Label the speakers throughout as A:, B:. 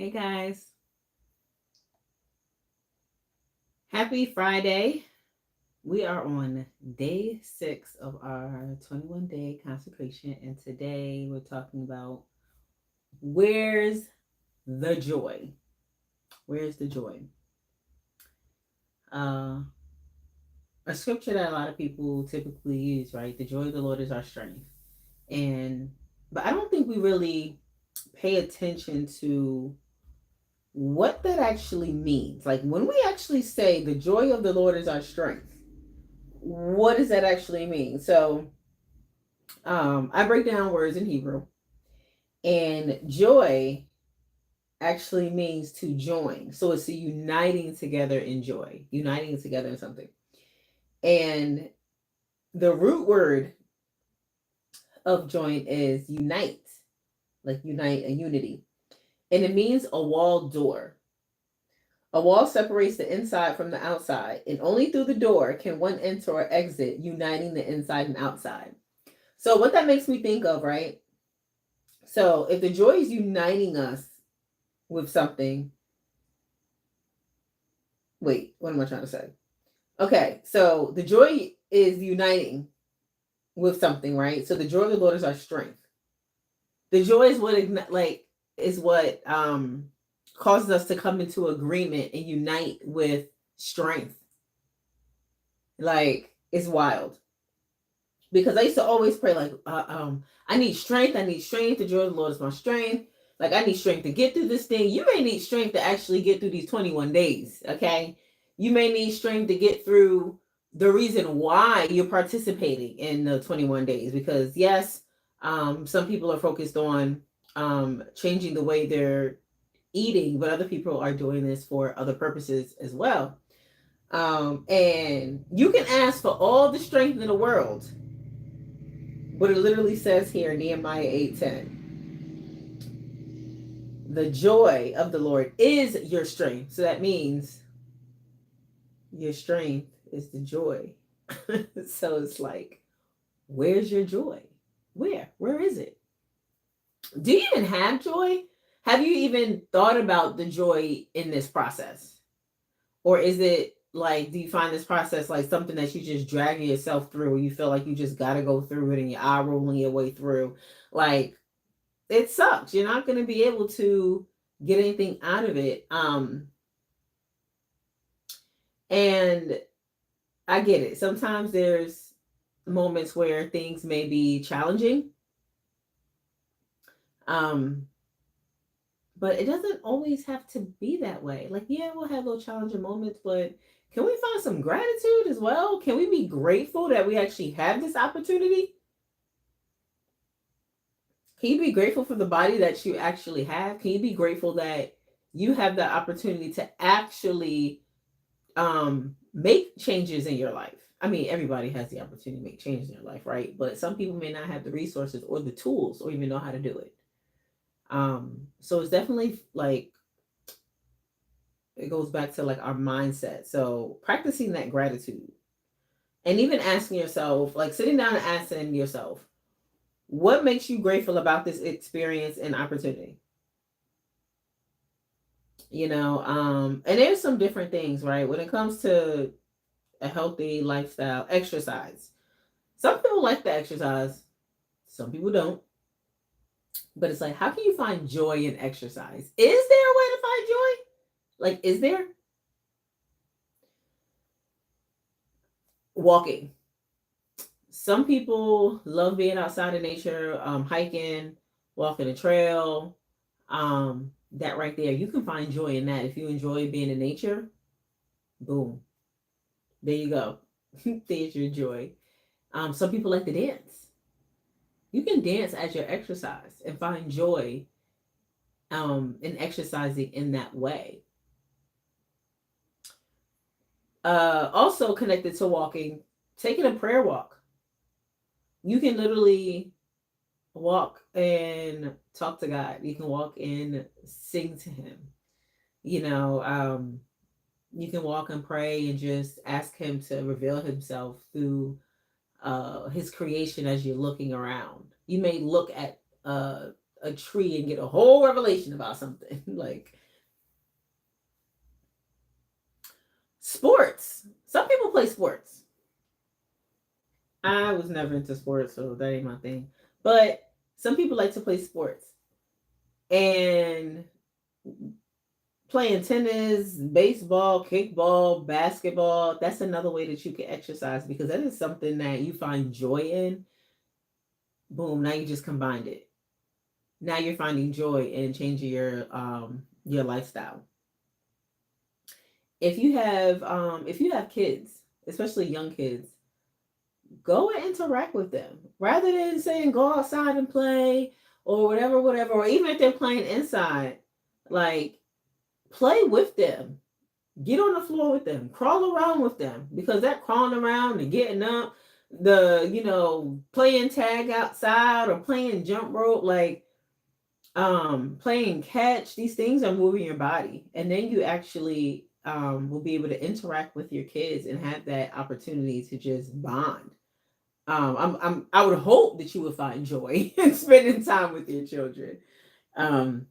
A: Hey guys, happy Friday. We are on day 6 of our 21-day consecration, and today we're talking about where's the joy? Where's the joy? Uh, a scripture that a lot of people typically use, right? The joy of the Lord is our strength. And, but I don't think we really pay attention to what that actually means. Like when we actually say the joy of the Lord is our strength, what does that actually mean? So I break down words in Hebrew, and joy actually means to join. So it's a uniting together in joy, uniting together in something. And the root word of join is unite, like unite and unity. And it means a wall door. A wall separates the inside from the outside, and only through the door can one enter or exit, uniting the inside and outside. So, what that makes me think of, right? So, if the joy is uniting us with something, wait, what am I trying to say? Okay, so the joy is uniting with something, right? So, the joy of the Lord is our strength. The joy is what is what causes us to come into agreement and unite with strength. Like it's wild because I used to always pray like, I need strength. I need strength. The joy of the Lord is my strength. Like I need strength to get through this thing. You may need strength to actually get through these 21 days. Okay, you may need strength to get through the reason why you're participating in the 21 days. Because yes, some people are focused on changing the way they're eating, but other people are doing this for other purposes as well. And you can ask for all the strength in the world, but it literally says here in Nehemiah 8:10, the joy of the Lord is your strength. So that means your strength is the joy. So it's like, where's your joy? Where is it? Do you even have joy? Have you even thought about the joy in this process? Or is it like, do you find this process like something that you just dragging yourself through? You feel like you just got to go through it and you're eye rolling your way through? Like, it sucks. You're not going to be able to get anything out of it. And I get it. Sometimes there's moments where things may be challenging. Um, but it doesn't always have to be that way. Like, yeah, we'll have those challenging moments, but can we find some gratitude as well? Can we be grateful that we actually have this opportunity? Can you be grateful for the body that you actually have? Can you be grateful that you have the opportunity to actually make changes in your life? I mean, everybody has the opportunity to make changes in their life, right? But some people may not have the resources or the tools or even know how to do it. So it's definitely like it goes back to like our mindset. So practicing that gratitude and even asking yourself, like sitting down and asking yourself, what makes you grateful about this experience and opportunity? And there's some different things, right? When it comes to a healthy lifestyle, exercise. Some people like to exercise, some people don't. But it's like, how can you find joy in exercise? Is there a way to find joy? Like, is there? Walking. Some people love being outside in nature, hiking, walking a trail. That right there, you can find joy in that. If you enjoy being in nature, boom, there you go. There's your joy. Some people like to dance. You can dance as your exercise and find joy in exercising in that way. Also connected to walking, taking a prayer walk. You can literally walk and talk to God. You can walk and sing to Him. You know, you can walk and pray and just ask Him to reveal Himself through His creation as you're looking around. You may look at a tree and get a whole revelation about something. Like sports. Some people play sports. I was never into sports, so that ain't my thing. But some people like to play sports. And playing tennis, baseball, kickball, basketball, that's another way that you can exercise because that is something that you find joy in. Boom, now you just combined it. Now you're finding joy in changing your lifestyle. If you have kids, especially young kids, go and interact with them rather than saying go outside and play or whatever, or even if they're playing inside, like play with them. Get on the floor with them, crawl around with them, because that crawling around and getting up, playing tag outside or playing jump rope, like playing catch, these things are moving your body, and then you actually will be able to interact with your kids and have that opportunity to just bond. I would hope that you would find joy in spending time with your children. Um,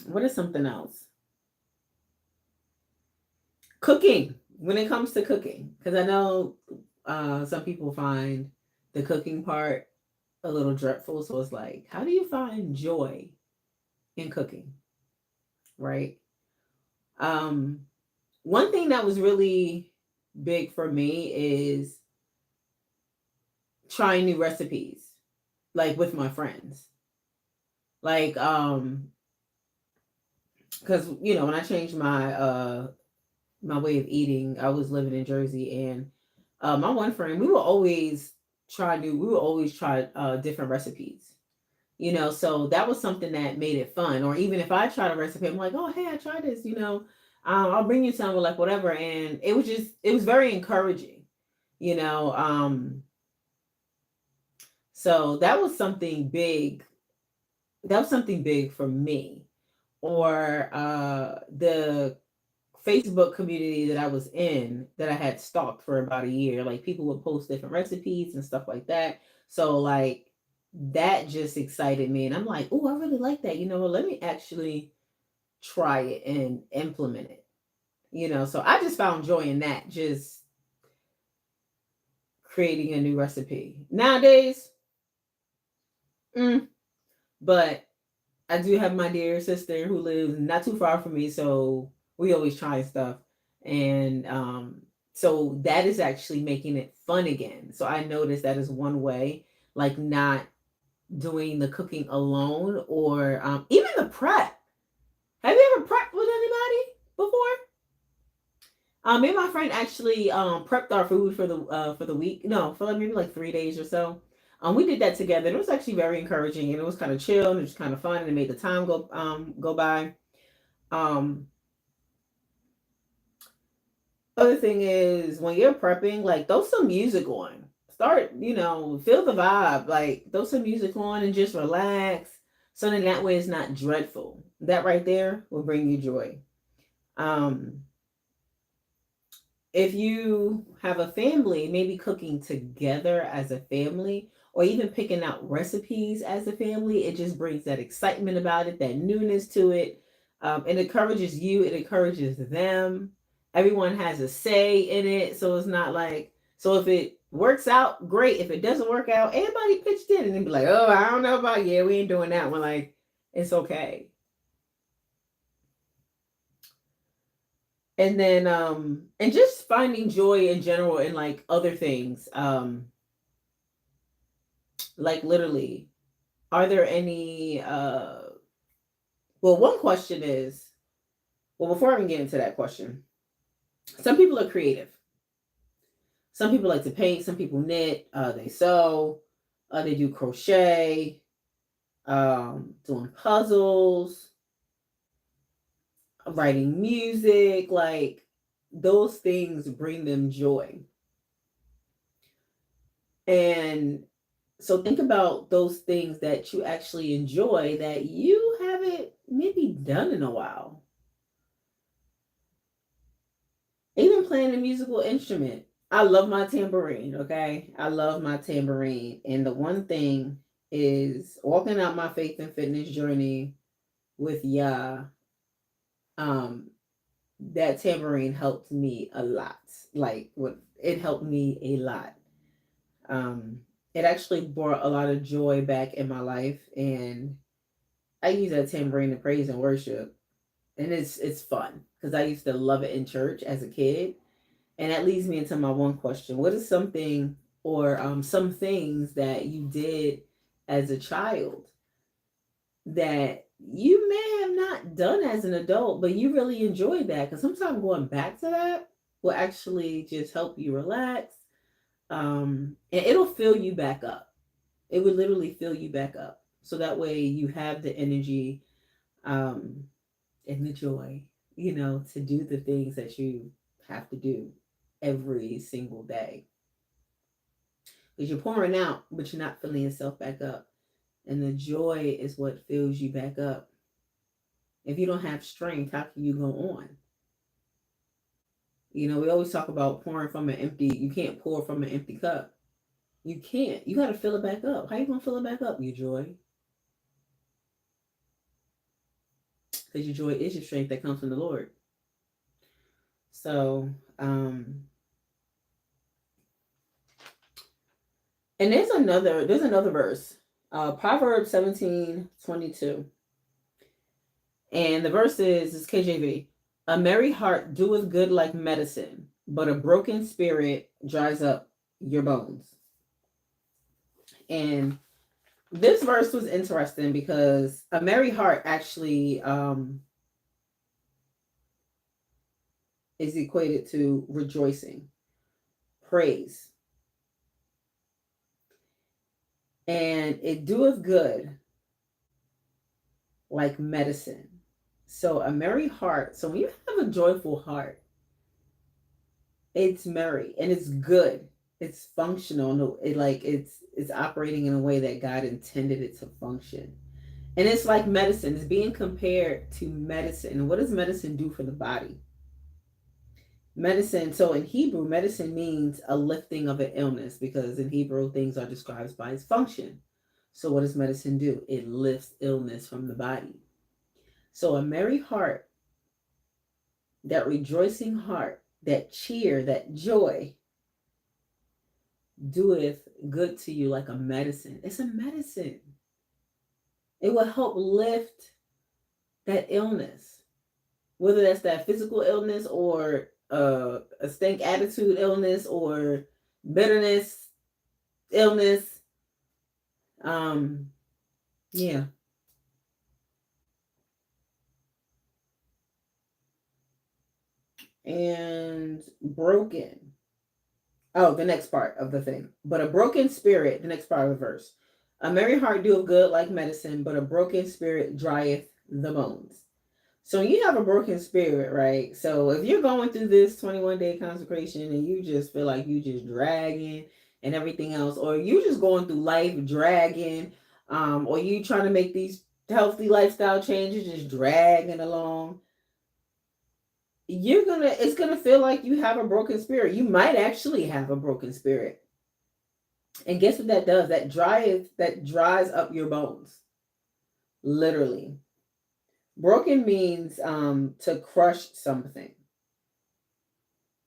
A: what is something else? Cooking. When it comes to cooking, because I know some people find the cooking part a little dreadful. So it's like, how do you find joy in cooking, right? Um, One thing that was really big for me is trying new recipes, like with my friends. Like, because when I changed my way of eating, I was living in Jersey, and my one friend, we would always try different recipes. So that was something that made it fun. Or even if I tried a recipe, I'm like, oh hey, I tried this. I'll bring you some, or like whatever. And it was very encouraging. You know, so that was something big. That was something big for me. Or the Facebook community that I was in, that I had stalked for about a year. Like people would post different recipes and stuff like that. So like that just excited me, and I'm like, oh, I really like that. Let me actually try it and implement it. So I just found joy in that, just creating a new recipe. Nowadays, mm, but I do have my dear sister who lives not too far from me, so we always try stuff. And so that is actually making it fun again. So I noticed that is one way, like not doing the cooking alone, or even the prep. Have you ever prepped with anybody before? Me and my friend actually prepped our food for the week. No, for like maybe like 3 days or so. We did that together. It was actually very encouraging, and it was kind of chill, and it was kind of fun, and it made the time go by. Um, Other thing is, when you're prepping, like throw some music on. Start, feel the vibe. Like throw some music on and just relax. So then that way it's not dreadful. That right there will bring you joy. Um, if you have a family, maybe cooking together as a family, or even picking out recipes as a family, it just brings that excitement about it, that newness to it. It encourages you, it encourages them. Everyone has a say in it, so it's not like, so if it works out, great. If it doesn't work out, everybody pitched in and then be like, oh, I don't know about, yeah, we ain't doing that one. Like, it's okay. And then and just finding joy in general in like other things, like literally, are there any well, one question is, well, before I even get into that question, some people are creative. Some people like to paint, some people knit, they sew, they do crochet, doing puzzles, writing music, like those things bring them joy. And so think about those things that you actually enjoy that you haven't maybe done in a while. Even playing a musical instrument. I love my tambourine, okay? I love my tambourine. And the one thing is walking out my faith and fitness journey with Yah. Um, that tambourine helped me a lot. Like what it helped me a lot. Um, it actually brought a lot of joy back in my life, and I use that tambourine to praise and worship, and it's fun because I used to love it in church as a kid, and that leads me into my one question: what is something or some things that you did as a child that you may have not done as an adult, but you really enjoyed that? Because sometimes going back to that will actually just help you relax, and it'll fill you back up. It would literally fill you back up, so that way you have the energy, um, and the joy, to do the things that you have to do every single day. Because you're pouring out, but you're not filling yourself back up. And the joy is what fills you back up. If you don't have strength, how can you go on? We always talk about pouring from an empty, you can't pour from an empty cup. You can't. You got to fill it back up. How you going to fill it back up? Your joy. Because your joy is your strength that comes from the Lord. So, and there's another verse, Proverbs 17:22. And the verse is KJV. A merry heart doeth good like medicine, but a broken spirit dries up your bones. And this verse was interesting because a merry heart actually is equated to rejoicing, praise, and it doeth good like medicine. So a merry heart. So when you have a joyful heart, it's merry and it's good. It's functional. No, it's operating in a way that God intended it to function. And it's like medicine. It's being compared to medicine. And what does medicine do for the body? Medicine, so in Hebrew, medicine means a lifting of an illness because in Hebrew, things are described by its function. So what does medicine do? It lifts illness from the body. So a merry heart, that rejoicing heart, that cheer, that joy, doeth good to you like a medicine. It's a medicine. It will help lift that illness, whether that's that physical illness or a stink attitude illness or bitterness illness. Yeah. And broken. Oh, the next part of the thing. But a broken spirit, the next part of the verse. A merry heart doeth good like medicine, but a broken spirit drieth the bones. So you have a broken spirit, right? So if you're going through this 21-day consecration and you just feel like you just dragging and everything else, or you just going through life dragging, or you trying to make these healthy lifestyle changes, just dragging along, it's gonna feel like you have a broken spirit. You might actually have a broken spirit. And guess what that does? That dries up your bones. Literally. Broken means to crush something.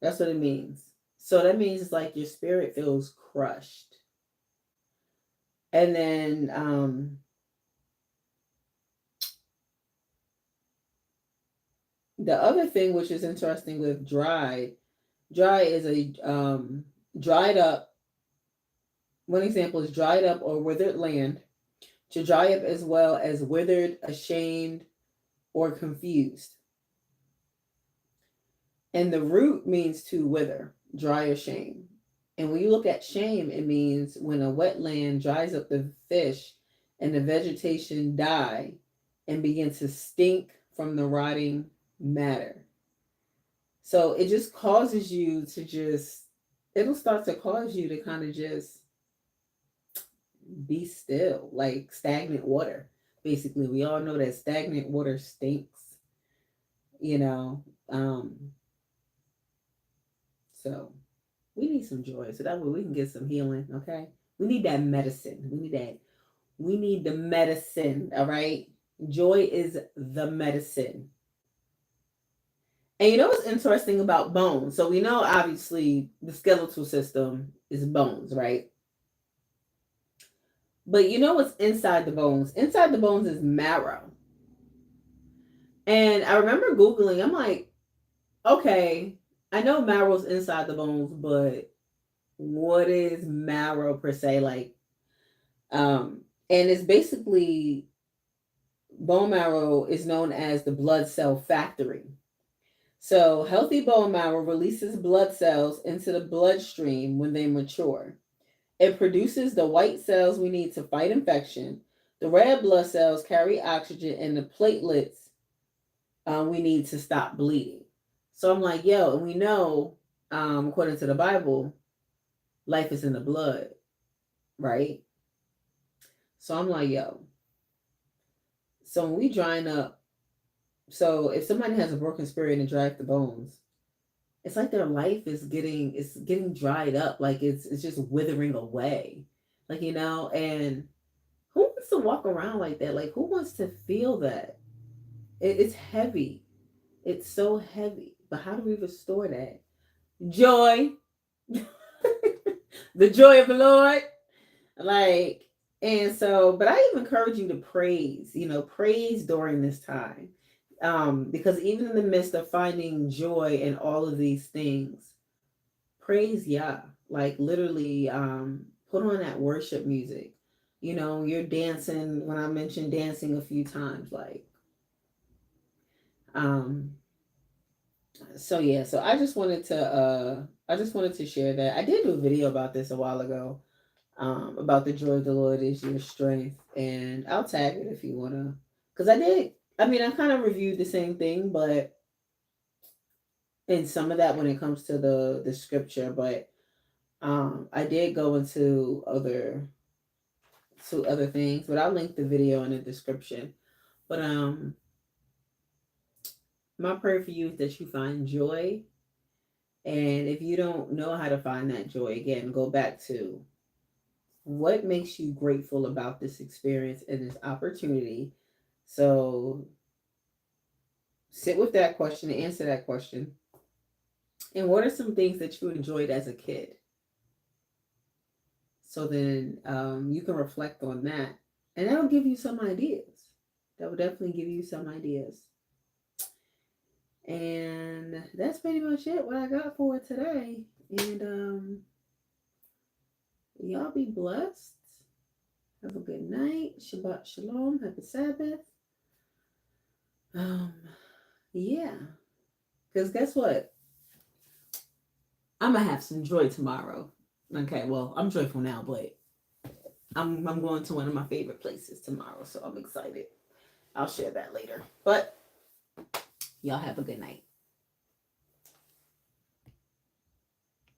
A: That's what it means. So that means it's like your spirit feels crushed. And then the other thing which is interesting with dry is a dried up. One example is dried up or withered land. To dry up as well as withered, ashamed, or confused. And the root means to wither, dry or shame. And when you look at shame, it means when a wetland dries up the fish and the vegetation die and begin to stink from the rotting matter. So it just causes you to it'll start to cause you to kind of just be still, like stagnant water. Basically, we all know that stagnant water stinks, you know. So we need some joy so that way we can get some healing, okay? We need that medicine. We need that We need the medicine, all right? Joy is the medicine. And you know what's interesting about bones? So we know obviously the skeletal system is bones, right? But you know what's inside the bones? Inside the bones is marrow. And I remember Googling, I'm like, okay, I know marrow's inside the bones, but what is marrow per se? Like, and it's basically bone marrow is known as the blood cell factory. So, healthy bone marrow releases blood cells into the bloodstream when they mature. It produces the white cells we need to fight infection. The red blood cells carry oxygen, and the platelets we need to stop bleeding. So I'm like, yo, and we know, according to the Bible, life is in the blood, right? So I'm like, yo, so when we drying up, so if somebody has a broken spirit and dry up the bones, it's like their life is getting dried up, like it's just withering away, like and who wants to walk around like that? Like who wants to feel that? It's heavy. It's so heavy. But how do we restore that? Joy. The joy of the Lord. Like, and so, but I even encourage you to praise, praise during this time. Because even in the midst of finding joy in all of these things, praise Yah. Like literally, put on that worship music. You're dancing when I mentioned dancing a few times, like, um, so yeah, so I just wanted to share that. I did do a video about this a while ago, about the joy of the Lord is your strength, and I'll tag it if you wanna, because I mean, I kind of reviewed the same thing, but in some of that when it comes to the scripture, but I did go into other things, but I'll link the video in the description. But my prayer for you is that you find joy. And if you don't know how to find that joy, again, go back to what makes you grateful about this experience and this opportunity. So sit with that question and answer that question. And what are some things that you enjoyed as a kid? So then you can reflect on that. And that'll give you some ideas. That will definitely give you some ideas. And that's pretty much it, what I got for today. And y'all be blessed. Have a good night. Shabbat shalom. Happy Sabbath. Um, yeah. Because guess what? I'm gonna have some joy tomorrow. Okay, well, I'm joyful now, but I'm going to one of my favorite places tomorrow, so I'm excited. I'll share that later. But y'all have a good night.